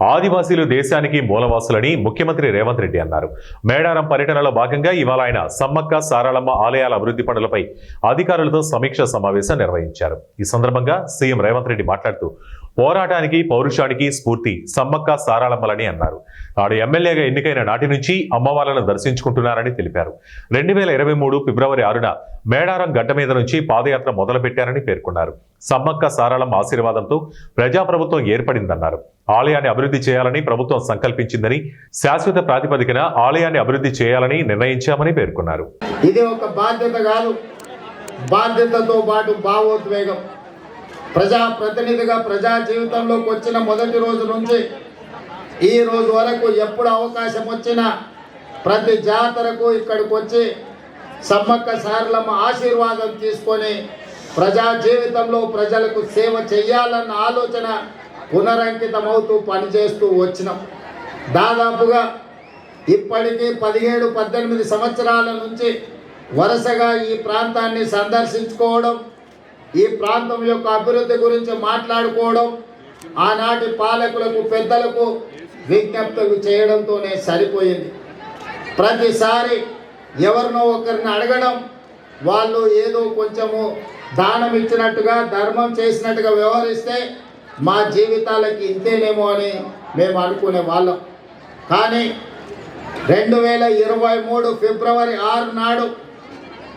ఆదివాసీలు దేశానికి మూలవాసులని ముఖ్యమంత్రి రేవంత్ రెడ్డి అన్నారు. మేడారం పర్యటనలో భాగంగా ఇవాళ ఆయన సమ్మక్క సారళమ్మ ఆలయాల అభివృద్ధి పనులపై అధికారులతో సమీక్ష సమావేశం నిర్వహించారు. ఈ సందర్భంగా సీఎం రేవంత్ రెడ్డి మాట్లాడుతూ పోరాటానికి పౌరుషానికి స్ఫూర్తి సమ్మక్క సారళమ్మలని అన్నారు. ఆడు ఎమ్మెల్యేగా ఎన్నికైన నాటి నుంచి అమ్మవార్లను దర్శించుకుంటున్నారని తెలిపారు. 2023 ఫిబ్రవరి 6న మేడారం గడ్డ మీద నుంచి పాదయాత్ర మొదలుపెట్టారని పేర్కొన్నారు. సమ్మక్క సారళమ్మ ఆశీర్వాదంతో ప్రజాప్రభుత్వం ఏర్పడిందన్నారు. ఆలయాన్ని అభివృద్ధి చేయాలని ప్రభుత్వం సంకల్పించిందని, శాశ్వత ప్రాతిపదికన ఆలయాన్ని అభివృద్ధి చేయాలని నిర్ణయించామని పేర్కొన్నారు. ఇది ఒక బాధ్యత కాదు, బాధ్యతతో పాటు భావోద్వేగం. ప్రజాప్రతినిధిగా ప్రజా జీవితంలోకి వచ్చిన మొదటి రోజు నుంచి ఈ రోజు వరకు ఎప్పుడు అవకాశం వచ్చినా ప్రతి జాతరకు ఇక్కడికి వచ్చి సమ్మక్క సారళమ్మ ఆశీర్వాదం తీసుకొని ప్రజా జీవితంలో ప్రజలకు సేవ చేయాలన్న ఆలోచన పునరంకితమవుతూ పనిచేస్తూ వచ్చినాం. దాదాపుగా ఇప్పటికీ 17-18 సంవత్సరాల నుంచి వరుసగా ఈ ప్రాంతాన్ని సందర్శించుకోవడం, ఈ ప్రాంతం యొక్క అభివృద్ధి గురించి మాట్లాడుకోవడం, ఆనాటి పాలకులకు పెద్దలకు విజ్ఞప్తులు చేయడంతోనే సరిపోయింది. ప్రతిసారి ఎవరినో ఒకరిని అడగడం, వాళ్ళు ఏదో కొంచెము దానం ఇచ్చినట్టుగా ధర్మం చేసినట్టుగా వ్యవహరిస్తే మా జీవితాలకి ఇంతేనేమో అని మేము అనుకునే వాళ్ళం. కానీ 2023 ఫిబ్రవరి 6 నాడు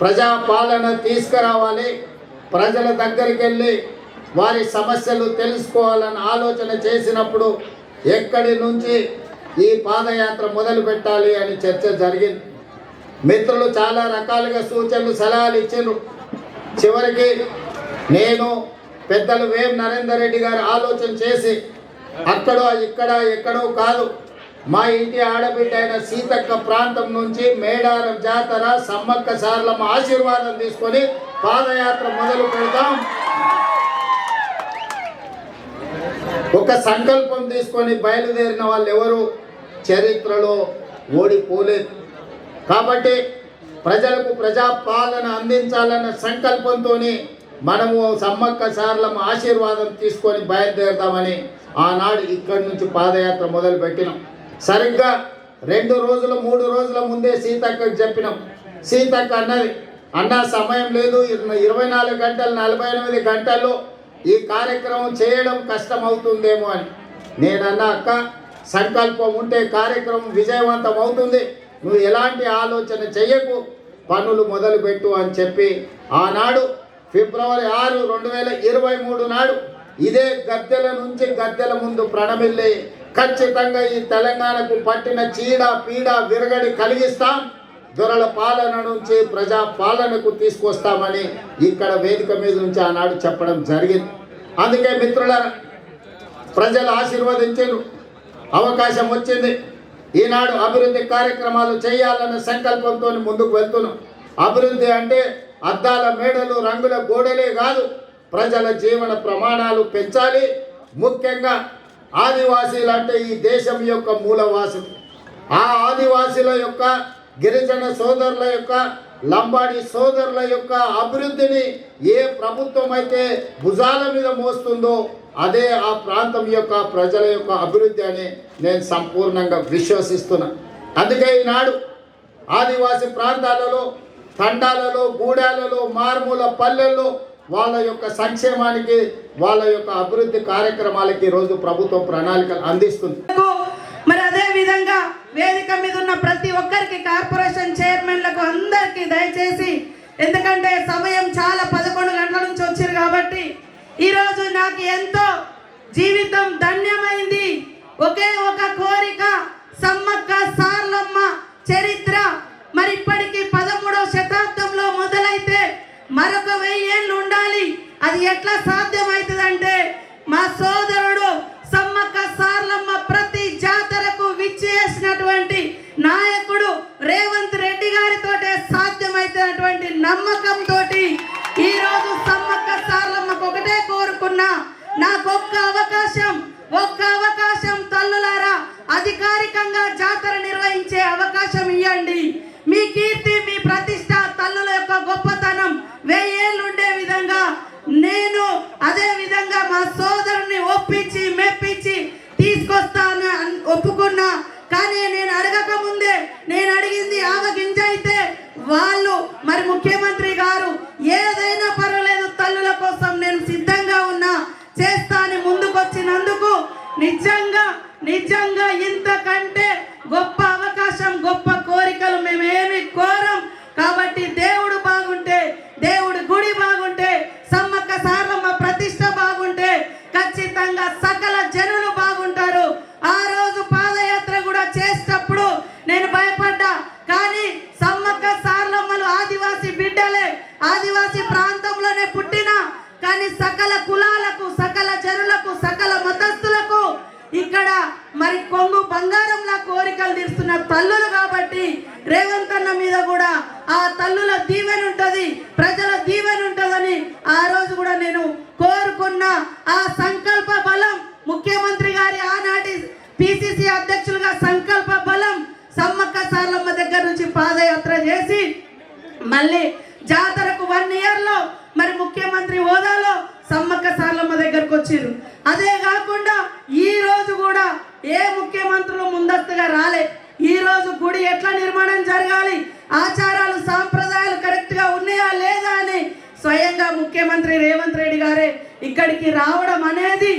ప్రజాపాలన తీసుకురావాలి, ప్రజల దగ్గరికి వెళ్ళి వారి సమస్యలు తెలుసుకోవాలని ఆలోచన చేసినప్పుడు ఎక్కడి నుంచి ఈ పాదయాత్ర మొదలు పెట్టాలి అని చర్చ జరిగింది. మిత్రులు చాలా రకాలుగా సూచనలు సలహాలు ఇచ్చారు. చివరికి నేను పెద్దలు వేం నరేందర్ రెడ్డి గారు ఆలోచన చేసి అక్కడో ఇక్కడ ఎక్కడో కాదు, మా ఇంటి ఆడబిడ్డ అయిన సీతక్క ప్రాంతం నుంచి మేడారం జాతర సమ్మక్క సారళమ్మ ఆశీర్వాదం తీసుకొని పాదయాత్ర మొదలు పెడతాం. ఒక సంకల్పం తీసుకొని బయలుదేరిన వాళ్ళు ఎవరు చరిత్రలో ఓడిపోలేదు. కాబట్టి ప్రజలకు ప్రజాపాలన అందించాలన్న సంకల్పంతో మనము సమ్మక్క సారళమ్మ ఆశీర్వాదం తీసుకొని బయలుదేరుతామని ఆనాడు ఇక్కడి నుంచి పాదయాత్ర మొదలు పెట్టినాం. సరిగ్గా 2 రోజులు 3 రోజుల ముందే సీతక్కకు చెప్పినాం. సీతక్క అన్నది, అన్న సమయం లేదు, 24 గంటలు 48 గంటల్లో ఈ కార్యక్రమం చేయడం కష్టం అవుతుందేమో అని. నేనన్నా, అక్క సంకల్పం ఉంటే కార్యక్రమం విజయవంతం అవుతుంది, నువ్వు ఎలాంటి ఆలోచన చెయ్యకు, పనులు మొదలుపెట్టు అని చెప్పి ఆనాడు ఫిబ్రవరి 6, 2023 నాడు ఇదే గద్దెల నుంచి గద్దెల ముందు ప్రణమిల్లి ఖచ్చితంగా ఈ తెలంగాణకు పట్టిన చీడ పీడ విరగడి కలిగిస్తాం, దొరల పాలన నుంచి ప్రజా పాలనకు తీసుకొస్తామని ఇక్కడ వేదిక మీద నుంచి ఆనాడు చెప్పడం జరిగింది. అందుకే మిత్రులారా, ప్రజలు ఆశీర్వదించారు, అవకాశం వచ్చింది. ఈనాడు అభివృద్ధి కార్యక్రమాలు చేయాలన్న సంకల్పంతో ముందుకు వెళ్తున్నాం. అభివృద్ధి అంటే అద్దాల మేడలు రంగుల గోడలే కాదు, ప్రజల జీవన ప్రమాణాలు పెంచాలి. ముఖ్యంగా ఆదివాసీలు అంటే ఈ దేశం యొక్క మూలవాసులు. ఆ ఆదివాసీల యొక్క, గిరిజన సోదరుల యొక్క, లంబాడి సోదరుల యొక్క అభివృద్ధిని ఏ ప్రభుత్వం అయితే భుజాల మీద మోస్తుందో అదే ఆ ప్రాంతం యొక్క ప్రజల యొక్క అభివృద్ధి అని నేను సంపూర్ణంగా విశ్వసిస్తున్నా. అందుకే ఈనాడు ఆదివాసీ ప్రాంతాలలో, తండాలలో, గూడాలలో, మారుమూల పల్లెల్లో వాళ్ళ యొక్క సంక్షేమానికి, వాళ్ళ యొక్క అభివృద్ధి కార్యక్రమాలకి ఈరోజు ప్రభుత్వం ప్రణాళికలు అందిస్తుంది. మరి అదే విధంగా వేదిక మీద ఉన్న ప్రతి ఒక్కరికి, కార్పొరేషన్ చైర్మన్లకు అందరికీ దయచేసి, ఎందుకంటే సమయం చాలా 11 గంటల నుంచి వచ్చారు కాబట్టి ఈరోజు నాకు ఎంతో జీవితం ధన్యమైంది. ఒకే ఒక కోరిక, సమ్మక్క సారళమ్మ చరిత్ర మరి ఇప్పటికీ 13వ శతాబ్దంలో మొదలైతే మరొక 1000 ఏళ్ళు ఉండాలి. అది ఎట్లా సాధ్యమవుతుందంటే మా సోదరుడు సమ్మక్క సారళమ్మ ప్రతి జాతరకు విచ్చేసినటువంటి నాయకుడు రేవంత్ రెడ్డి గారితో సాధ్యమైనటువంటి నమ్మకంతో ఈరోజు సమ్మక్క సారళమ్మకు ఒకటే కోరుకున్నా, నాకు ఒక్క అవకాశం తల్లులారా, అధికారికంగా జాతర నిర్వహించే అవకాశం ఇవ్వండి. మీ కీర్తి, మీ ప్రతిష్ట, తల్లుల యొక్క గొప్పతనం 1000 ఏళ్ళు ఉండే విధంగా నేను అదే విధంగా మా సోదరుని ఒప్పించి మెప్పించి తీసుకొస్తాను. ఒప్పుకున్నా. కానీ నేను అడగక ముందే, నేను అడిగింది ఆవగింజ అయితే వాళ్ళు మరి ముఖ్యమంత్రి గారు ఏదైనా పర్వాలేదు తల్లుల కోసం నేను సిద్ధంగా ఉన్నా, చేస్తా అని ముందుకొచ్చినందుకు నిజంగా ఇంతకంటే గొప్ప అవకాశం, గొప్ప కోరికలు మేమేమి కోరం. కాబట్టి దేవుడు బాగుంటే, దేవుడి గుడి బాగుంటే, సమ్మక్క సారలమ్మ ప్రతిష్ట బాగుంటే ఖచ్చితంగా సకల జనులు బాగుంటారు. ఆ రోజు పాదయాత్ర కూడా చేసేటప్పుడు నేను భయపడ్డా. కానీ సమ్మక్క సారలమ్మలు ఆదివాసీ బిడ్డలే, ఆదివాసీ ప్రాంతంలోనే పుట్టిన, కానీ సకల కులాలకు, సకల జనులకు, సకల మతస్థులకు ఇక్కడ మరి కొంగు బంగారంలా కోరికలు తీరుస్తున్న తల్లులు. కాబట్టి రేవంత్ అన్న మీద కూడా ఆ తల్లుల దీవెన ఉంటది, ప్రజల దీవెన ఉంటదని ఆ రోజు కూడా నేను కోరుకున్నా. ఆ సంకల్ప బలం ముఖ్యమంత్రి గారి ఆనాటి పిసిసి అధ్యక్షులుగా సంకల్ప బలం సమ్మక్క సారలమ్మ దగ్గర నుంచి పాదయాత్ర చేసి మళ్ళీ జాతరకు 1 ఇయర్ లో మరి ముఖ్యమంత్రి హోదాలో సమ్మక్క సారలమ్మ దగ్గరకు వచ్చారు. అదే కాకుండా ఈ రోజు కూడా ఏ ముఖ్యమంత్రులు ముందస్తుగా రాలే. ఈ రోజు గుడి ఎట్లా నిర్మాణం జరగాలి, ఆచారాలు సాంప్రదాయాలు కరెక్ట్ గా ఉన్నాయా లేదా అని స్వయంగా ముఖ్యమంత్రి రేవంత్ రెడ్డి గారే ఇక్కడికి రావడం అనేది